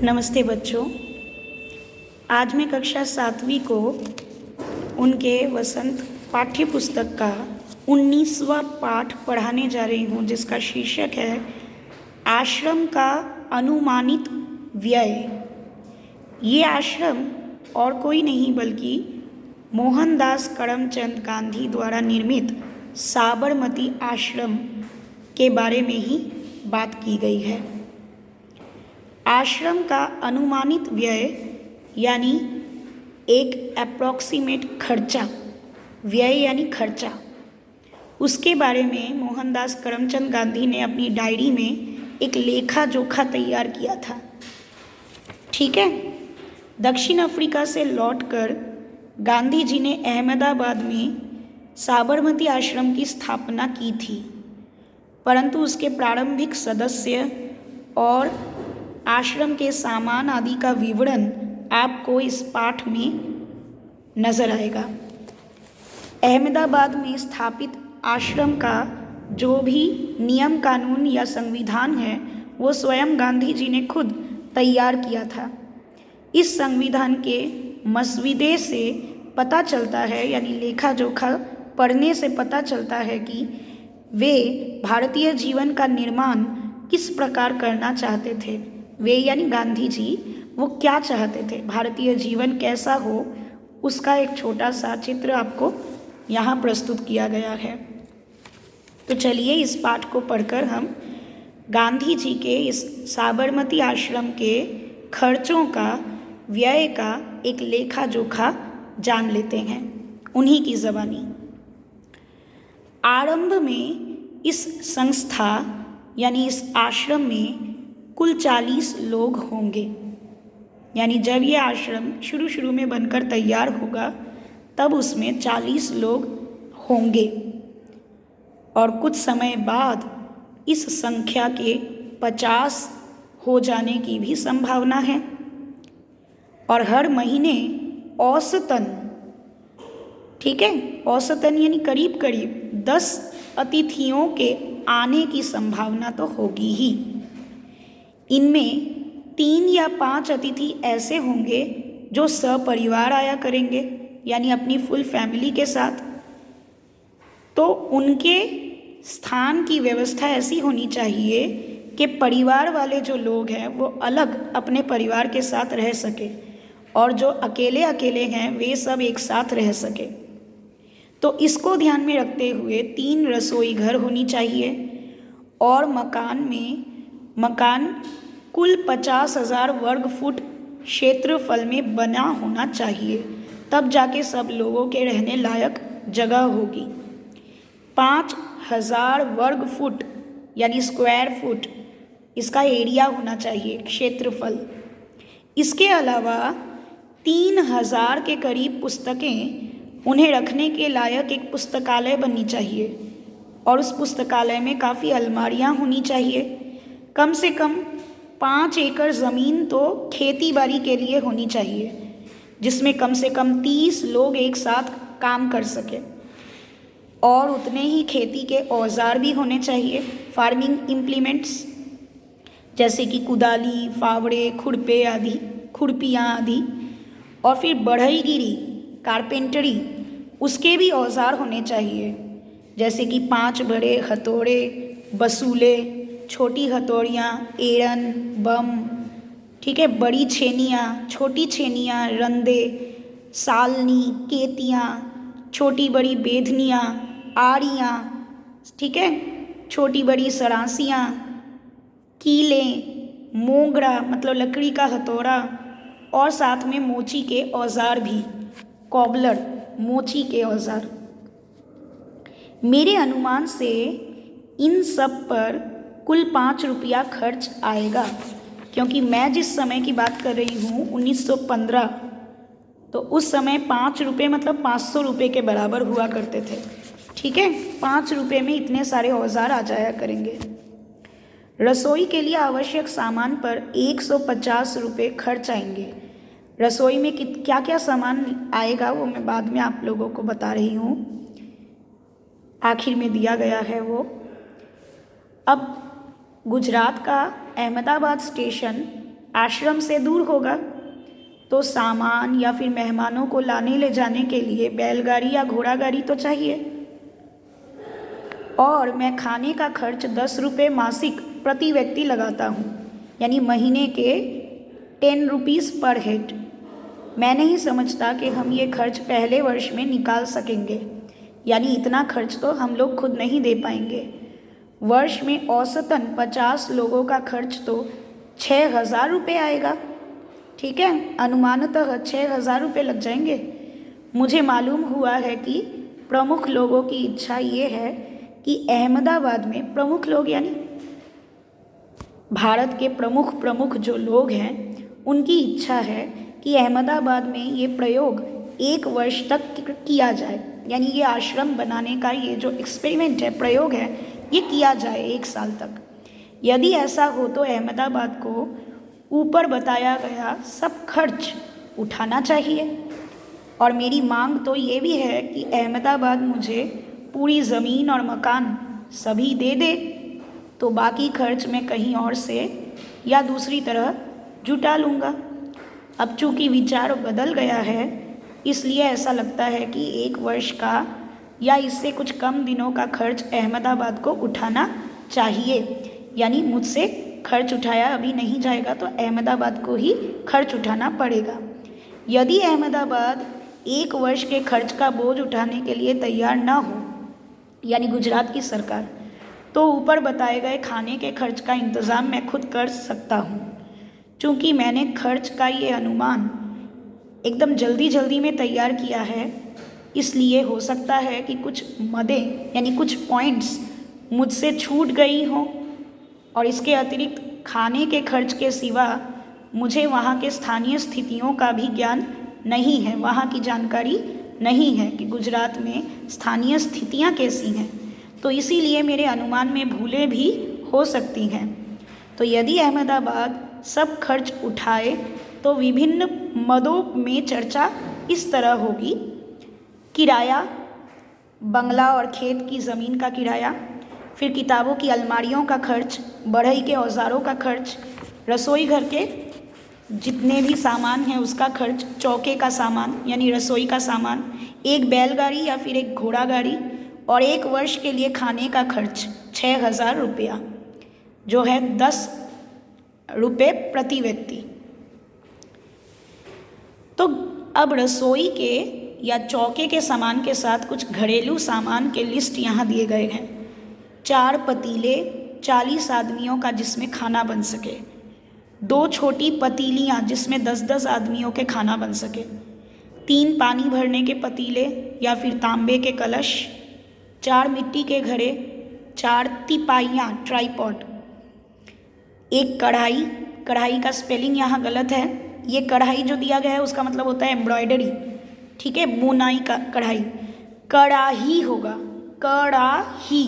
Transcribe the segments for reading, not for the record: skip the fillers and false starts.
नमस्ते बच्चों। आज मैं कक्षा 7वीं को उनके वसंत पाठ्य पुस्तक का 19वां पाठ पढ़ाने जा रही हूँ, जिसका शीर्षक है आश्रम का अनुमानित व्यय। ये आश्रम और कोई नहीं बल्कि मोहनदास करमचंद गांधी द्वारा निर्मित साबरमती आश्रम के बारे में ही बात की गई है। आश्रम का अनुमानित व्यय यानी एक अप्रॉक्सीमेट खर्चा, व्यय यानी खर्चा, उसके बारे में मोहनदास करमचंद गांधी ने अपनी डायरी में एक लेखा जोखा तैयार किया था। ठीक है। दक्षिण अफ्रीका से लौटकर गांधी जी ने अहमदाबाद में साबरमती आश्रम की स्थापना की थी, परंतु उसके प्रारंभिक सदस्य और आश्रम के सामान आदि का विवरण आपको इस पाठ में नजर आएगा। अहमदाबाद में स्थापित आश्रम का जो भी नियम कानून या संविधान है वो स्वयं गांधी जी ने खुद तैयार किया था। इस संविधान के मसविदे से पता चलता है, यानी लेखा जोखा पढ़ने से पता चलता है कि वे भारतीय जीवन का निर्माण किस प्रकार करना चाहते थे। वे यानी गांधी जी वो क्या चाहते थे, भारतीय जीवन कैसा हो, उसका एक छोटा सा चित्र आपको यहाँ प्रस्तुत किया गया है। तो चलिए इस पाठ को पढ़कर हम गांधी जी के इस साबरमती आश्रम के खर्चों का, व्यय का एक लेखा जोखा जान लेते हैं उन्हीं की ज़बानी। आरंभ में इस संस्था यानी इस आश्रम में कुल 40 लोग होंगे। यानी जब ये आश्रम शुरू में बनकर तैयार होगा तब उसमें 40 लोग होंगे और कुछ समय बाद इस संख्या के 50 हो जाने की भी संभावना है। और हर महीने औसतन, ठीक है, औसतन यानी करीब करीब 10 अतिथियों के आने की संभावना तो होगी ही। इनमें 3 या 5 अतिथि ऐसे होंगे जो सपरिवार आया करेंगे, यानी अपनी फुल फैमिली के साथ। तो उनके स्थान की व्यवस्था ऐसी होनी चाहिए कि परिवार वाले जो लोग हैं वो अलग अपने परिवार के साथ रह सके और जो अकेले अकेले हैं वे सब एक साथ रह सके। तो इसको ध्यान में रखते हुए 3 रसोई घर होनी चाहिए और मकान कुल 50,000 वर्ग फुट क्षेत्रफल में बना होना चाहिए, तब जाके सब लोगों के रहने लायक जगह होगी। 5,000 वर्ग फुट यानी स्क्वायर फुट इसका एरिया होना चाहिए, क्षेत्रफल। इसके अलावा 3,000 के करीब पुस्तकें उन्हें रखने के लायक एक पुस्तकालय बननी चाहिए और उस पुस्तकालय में काफ़ी अलमारियां होनी चाहिए। कम से कम 5 एकड़ ज़मीन तो खेती बाड़ी के लिए होनी चाहिए, जिसमें कम से कम 30 लोग एक साथ काम कर सके और उतने ही खेती के औजार भी होने चाहिए, फार्मिंग इम्प्लीमेंट्स जैसे कि कुदाली, फावड़े, खुरपियाँ आदि। और फिर बढ़ईगिरी, कारपेंटरी, उसके भी औजार होने चाहिए, जैसे कि 5 बड़े हथौड़े, बसूले, छोटी हथौड़ियाँ, एड़न, बम, ठीक है, बड़ी छेनियाँ, छोटी छेनियाँ, रंदे, सालनी, केतियाँ, छोटी बड़ी बेधनियाँ, आड़ियाँ, ठीक है, छोटी बड़ी सरांसियाँ, कीलें, मोगरा मतलब लकड़ी का हथौड़ा और साथ में मोची के औजार भी, कॉबलर, मोची के औजार। मेरे अनुमान से इन सब पर कुल 5 रुपया खर्च आएगा, क्योंकि मैं जिस समय की बात कर रही हूँ 1915, तो उस समय 5 रुपये मतलब 500 रुपये के बराबर हुआ करते थे। ठीक है, 5 रुपये में इतने सारे औजार आ जाया करेंगे। रसोई के लिए आवश्यक सामान पर 150 रुपये खर्च आएंगे। रसोई में क्या क्या सामान आएगा वो मैं बाद में आप लोगों को बता रही हूँ, आखिर में दिया गया है वो। अब गुजरात का अहमदाबाद स्टेशन आश्रम से दूर होगा, तो सामान या फिर मेहमानों को लाने ले जाने के लिए बैलगाड़ी या घोड़ा गाड़ी तो चाहिए। और मैं खाने का खर्च 10 रुपये मासिक प्रति व्यक्ति लगाता हूँ, यानी महीने के 10 रुपीज़ पर हेड। मैं नहीं समझता कि हम ये खर्च पहले वर्ष में निकाल सकेंगे, यानी इतना खर्च तो हम लोग खुद नहीं दे पाएंगे। वर्ष में औसतन 50 लोगों का खर्च तो 6,000 रुपये आएगा। ठीक है, अनुमानतः 6,000 रुपये लग जाएंगे। मुझे मालूम हुआ है कि प्रमुख लोगों की इच्छा ये है कि अहमदाबाद में, प्रमुख लोग यानी भारत के प्रमुख जो लोग हैं, उनकी इच्छा है कि अहमदाबाद में ये प्रयोग 1 वर्ष तक किया जाए, यानी ये आश्रम बनाने का ये जो एक्सपेरिमेंट है, प्रयोग है, ये किया जाए 1 साल तक। यदि ऐसा हो तो अहमदाबाद को ऊपर बताया गया सब खर्च उठाना चाहिए। और मेरी मांग तो ये भी है कि अहमदाबाद मुझे पूरी ज़मीन और मकान सभी दे दे, तो बाकी खर्च मैं कहीं और से या दूसरी तरह जुटा लूँगा। अब चूँकि विचार बदल गया है, इसलिए ऐसा लगता है कि 1 वर्ष का या इससे कुछ कम दिनों का खर्च अहमदाबाद को उठाना चाहिए। यानी मुझसे खर्च उठाया अभी नहीं जाएगा, तो अहमदाबाद को ही खर्च उठाना पड़ेगा। यदि अहमदाबाद 1 वर्ष के खर्च का बोझ उठाने के लिए तैयार न हो, यानी गुजरात की सरकार, तो ऊपर बताए गए खाने के खर्च का इंतज़ाम मैं खुद कर सकता हूँ। चूँकि मैंने खर्च का ये अनुमान एकदम जल्दी में तैयार किया है, इसलिए हो सकता है कि कुछ मदें यानी कुछ पॉइंट्स मुझसे छूट गई हों। और इसके अतिरिक्त खाने के खर्च के सिवा मुझे वहाँ के स्थानीय स्थितियों का भी ज्ञान नहीं है, वहाँ की जानकारी नहीं है कि गुजरात में स्थानीय स्थितियाँ कैसी हैं, तो इसीलिए मेरे अनुमान में भूलें भी हो सकती हैं। तो यदि अहमदाबाद सब खर्च उठाए तो विभिन्न मदों में चर्चा इस तरह होगी: किराया, बंगला और खेत की ज़मीन का किराया, फिर किताबों की अलमारियों का खर्च, बढ़ई के औजारों का खर्च, रसोई घर के जितने भी सामान हैं उसका खर्च, चौके का सामान यानी रसोई का सामान, एक बैलगाड़ी या फिर एक घोड़ा गाड़ी, और 1 वर्ष के लिए खाने का खर्च 6,000 रुपया, जो है 10 रुपये प्रति व्यक्ति। तो अब रसोई के या चौके के सामान के साथ कुछ घरेलू सामान के लिस्ट यहाँ दिए गए हैं। 4 पतीले 40 आदमियों का जिसमें खाना बन सके, 2 छोटी पतीलियाँ जिसमें 10-10 आदमियों के खाना बन सके, 3 पानी भरने के पतीले या फिर तांबे के कलश, 4 मिट्टी के घड़े, 4 तिपाइयाँ ट्राईपॉड, 1 कढ़ाई का स्पेलिंग यहाँ गलत है, ये कढ़ाई जो दिया गया है उसका मतलब होता है एम्ब्रॉयडरी, ठीक है, बुनाई का कढ़ाई, कड़ाही होगा, कड़ाही,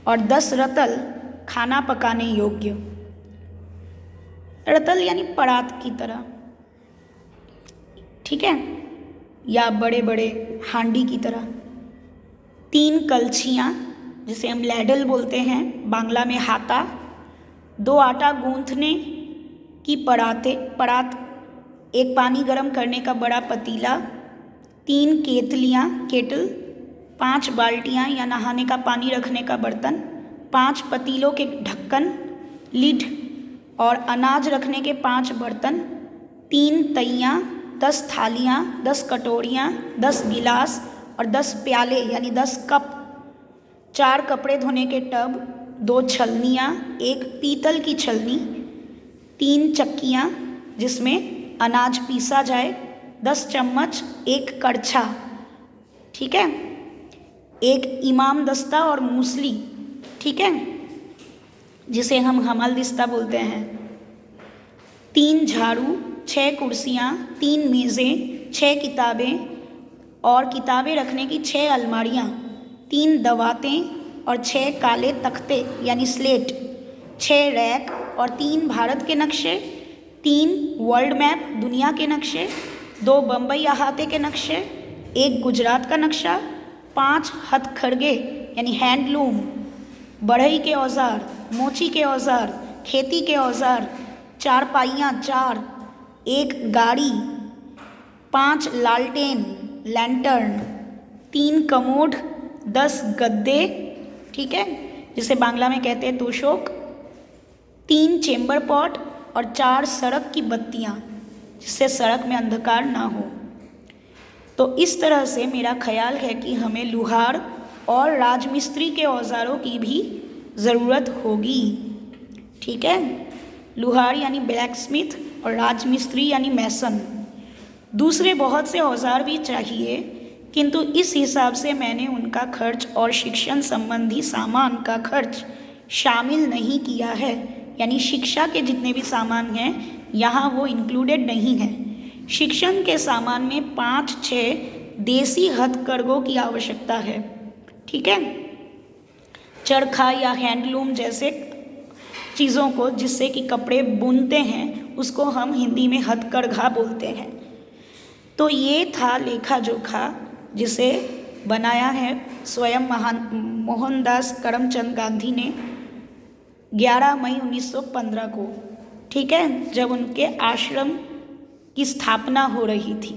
और 10 रतल खाना पकाने योग्य, रतल यानी परात की तरह, ठीक है, या बड़े बड़े हांडी की तरह, 3 कलछियाँ जिसे हम लैडल बोलते हैं, बांग्ला में हाता, 2 आटा गूंथने की परात, 1 पानी गर्म करने का बड़ा पतीला, 3 केतलियाँ केटल, 5 बाल्टियाँ या नहाने का पानी रखने का बर्तन, 5 पतीलों के ढक्कन लिड और अनाज रखने के 5 बर्तन, 3 तइयाँ, 10 थालियाँ, 10 कटोरियाँ, 10 गिलास और 10 प्याले यानी 10 कप, 4 कपड़े धोने के टब, 2 छलनियाँ, 1 पीतल की छलनी, 3 चक्कियाँ जिसमें अनाज पीसा जाए, 10 चम्मच, 1 कड़छा, ठीक है, 1 इमाम दस्ता और मूसली, ठीक है, जिसे हम हमालदिस्ता बोलते हैं, 3 झाड़ू, 6 कुर्सियाँ, 3 मेज़ें, 6 किताबें और किताबें रखने की 6 अलमारियाँ, 3 दवातें और 6 काले तख्ते यानी स्लेट, 6 रैक और 3 भारत के नक्शे, 3 वर्ल्ड मैप दुनिया के नक्शे, 2 बम्बई अहाते के नक्शे, 1 गुजरात का नक्शा, 5 हथकरघे यानी हैंडलूम, बढ़ई के औजार, मोची के औजार, खेती के औजार, चारपाइयाँ 4, 1 गाड़ी, 5 लालटेन लैंटर्न, 3 कमोड, 10 गद्दे, ठीक है, जिसे बांग्ला में कहते हैं तोशक, 3 चेम्बर पॉट और 4 सड़क की बत्तियाँ, जिससे सड़क में अंधकार ना हो। तो इस तरह से मेरा ख्याल है कि हमें लुहार और राजमिस्त्री के औजारों की भी ज़रूरत होगी, ठीक है। लुहार यानी ब्लैक स्मिथ और राजमिस्त्री यानी मैसन। दूसरे बहुत से औजार भी चाहिए, किंतु इस हिसाब से मैंने उनका खर्च और शिक्षण संबंधी सामान का खर्च शामिल नहीं किया है, यानी शिक्षा के जितने भी सामान हैं यहाँ वो इंक्लूडेड नहीं हैं। शिक्षण के सामान में 5-6 देसी हथकरघों की आवश्यकता है, ठीक है, चरखा या हैंडलूम जैसे चीज़ों को जिससे कि कपड़े बुनते हैं उसको हम हिंदी में हथकरघा बोलते हैं। तो ये था लेखा जोखा जिसे बनाया है स्वयं मोहनदास करमचंद गांधी ने 11 मई 1915 को, ठीक है, जब उनके आश्रम की स्थापना हो रही थी।